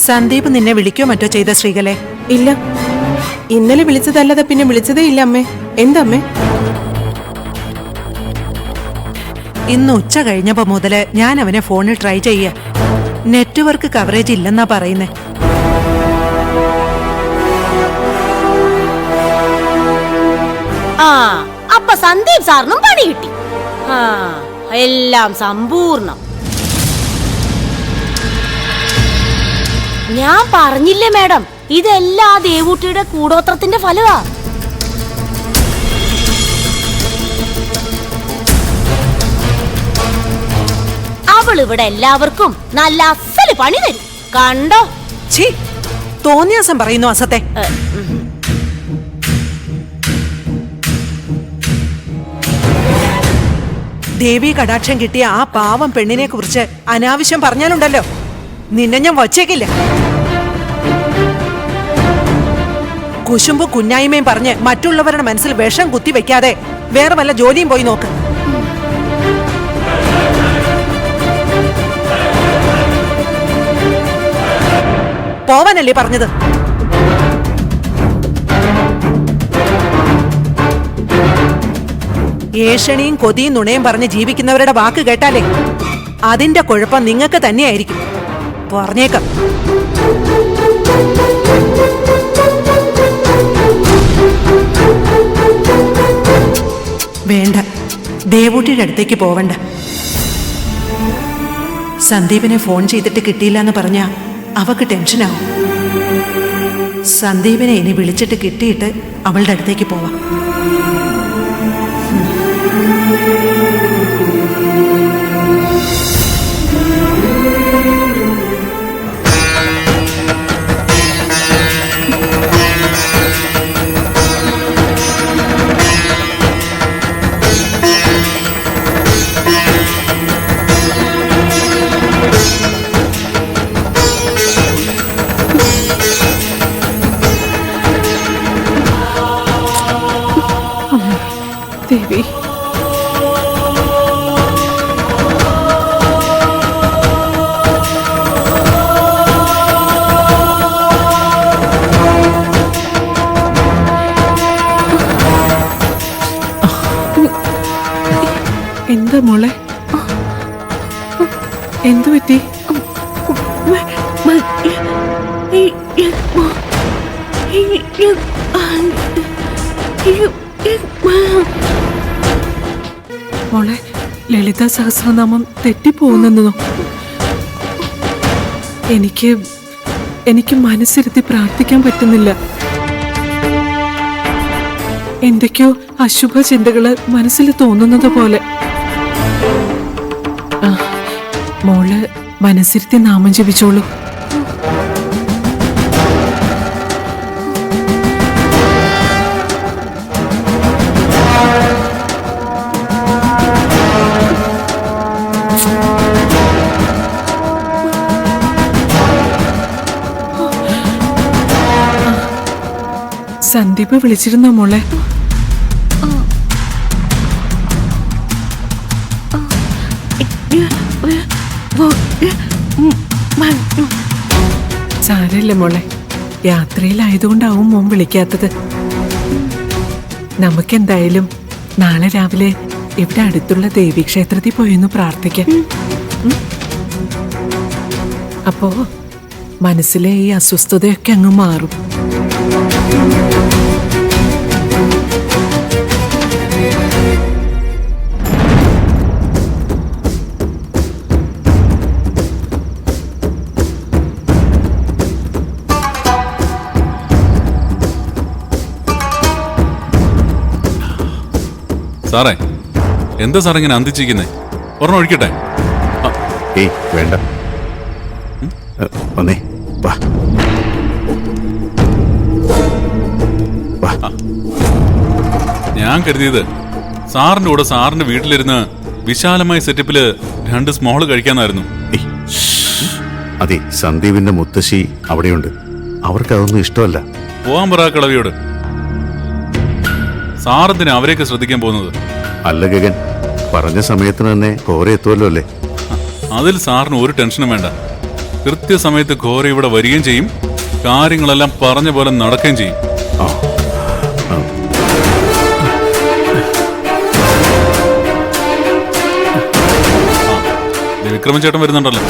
സന്ദീപ് നിന്നെ വിളിക്കോ മറ്റോ ചെയ്ത ശ്രീകലെ? ഇല്ല, ഇന്നലെ വിളിച്ചതല്ലാതെ പിന്നെ വിളിച്ചതേ ഇല്ല അമ്മേ. എന്താ അമ്മേ? ഇന്ന് ഉച്ച കഴിഞ്ഞപ്പോ മുതല് ഞാൻ അവനെ ഫോണിൽ ട്രൈ ചെയ്യ. നെറ്റ്വർക്ക് കവറേജ് ഇല്ലെന്നാ പറയുന്നേ. അപ്പൊ സന്ദീപ് സാറിനും പണി കിട്ടി. എല്ലാം സമ്പൂർണം. ഞാൻ പറഞ്ഞില്ലേ മാഡം, ഇതെല്ലാം ആ ദേവൂട്ടിയുടെ കൂടോത്രത്തിന്റെ ഫലമാ. അവൾ ഇവിടെ എല്ലാവർക്കും നല്ല അസല് പണി തരും. കണ്ടോ? തോന്നിയാസം പറയുന്നു അസത്തെ. ദേവി കടാക്ഷം കിട്ടിയ ആ പാവം പെണ്ണിനെ കുറിച്ച് അനാവശ്യം പറഞ്ഞാലുണ്ടല്ലോ, നിന്നെ ഞാൻ വച്ചേക്കില്ല. കുശുമ്പ് കുഞ്ഞായ്മയും പറഞ്ഞ് മറ്റുള്ളവരുടെ മനസ്സിൽ വിഷം കുത്തി വെക്കാതെ വേറെ വല്ല ജോലിയും പോയി നോക്ക്. പോവാനല്ലേ പറഞ്ഞത്? ഏഷണിയും കൊതിയും നുണയും പറഞ്ഞ് ജീവിക്കുന്നവരുടെ വാക്ക് കേട്ടാലേ അതിന്റെ കുഴപ്പം നിങ്ങൾക്ക് തന്നെയായിരിക്കും. പറഞ്ഞേക്കാം. വേണ്ട, ദേവൂട്ടിയുടെ അടുത്തേക്ക് പോവണ്ട. സന്ദീപിനെ ഫോൺ ചെയ്തിട്ട് കിട്ടിയില്ല എന്ന് പറഞ്ഞാ അവക്ക് ടെൻഷനാവും. സന്ദീപിനെ ഇനി വിളിച്ചിട്ട് കിട്ടിയിട്ട് അവളുടെ അടുത്തേക്ക് പോവാം. ദേവി, എന്താ മോളെ? എന്തു പറ്റി? മോളെ, ലളിത സഹസ്രനാമം തെറ്റിപ്പോകുന്നെന്നോ? എനിക്ക് മനസ്സിരുത്തി പ്രാർത്ഥിക്കാൻ പറ്റുന്നില്ല. എന്തൊക്കെയോ അശുഭ ചിന്തകള് മനസ്സിൽ തോന്നുന്നത് പോലെ. മോള് മനസ്സിരുത്തി നാമം ജപിച്ചോളൂ. സന്ദീപ് വിളിച്ചിരുന്നോ മോളെ? സാരമില്ല മോളെ, യാത്രയിലായതുകൊണ്ടാവും മോൻ വിളിക്കാത്തത്. നമുക്കെന്തായാലും നാളെ രാവിലെ ഇവിടെ അടുത്തുള്ള ദേവീക്ഷേത്രത്തിൽ പോയെന്ന് പ്രാർത്ഥിക്കാം. അപ്പോ മനസ്സിലെ ഈ അസ്വസ്ഥതയൊക്കെ അങ്ങ് മാറും. സാറേ, എന്താ സാർ ഇങ്ങനെ അന്തിച്ചിരിക്കുന്നേ? ഒരെണ്ണം ഒഴിക്കട്ടെ? ഏയ് വേണ്ട, വന്നേ വാ. ഞാൻ കരുതിയത് സാറിന്റെ കൂടെ സാറിന്റെ വീട്ടിലിരുന്ന് വിശാലമായ സെറ്റപ്പില് 2 സ്മോള് കഴിക്കാന്നായിരുന്നു. അതെ, സന്ദീപിന്റെ മുത്തശ്ശി അവിടെയുണ്ട്. അവർക്കതൊന്നും ഇഷ്ടമല്ല. പോവാൻ പറ കളവിയോട്. സാറെന്തിനാ അവരെയൊക്കെ ശ്രദ്ധിക്കാൻ പോകുന്നത്? അല്ല ഗഗൻ, പറഞ്ഞ സമയത്തിന് തന്നെ കോരെ എത്തുമല്ലോ അല്ലേ? അതിൽ സാറിന് ഒരു ടെൻഷനും വേണ്ട. കൃത്യസമയത്ത് ഘോര ഇവിടെ വരികയും ചെയ്യും, കാര്യങ്ങളെല്ലാം പറഞ്ഞ പോലെ നടക്കുകയും ചെയ്യും. ആ വിക്രമൻ ചേട്ടൻ വരുന്നുണ്ടല്ലോ.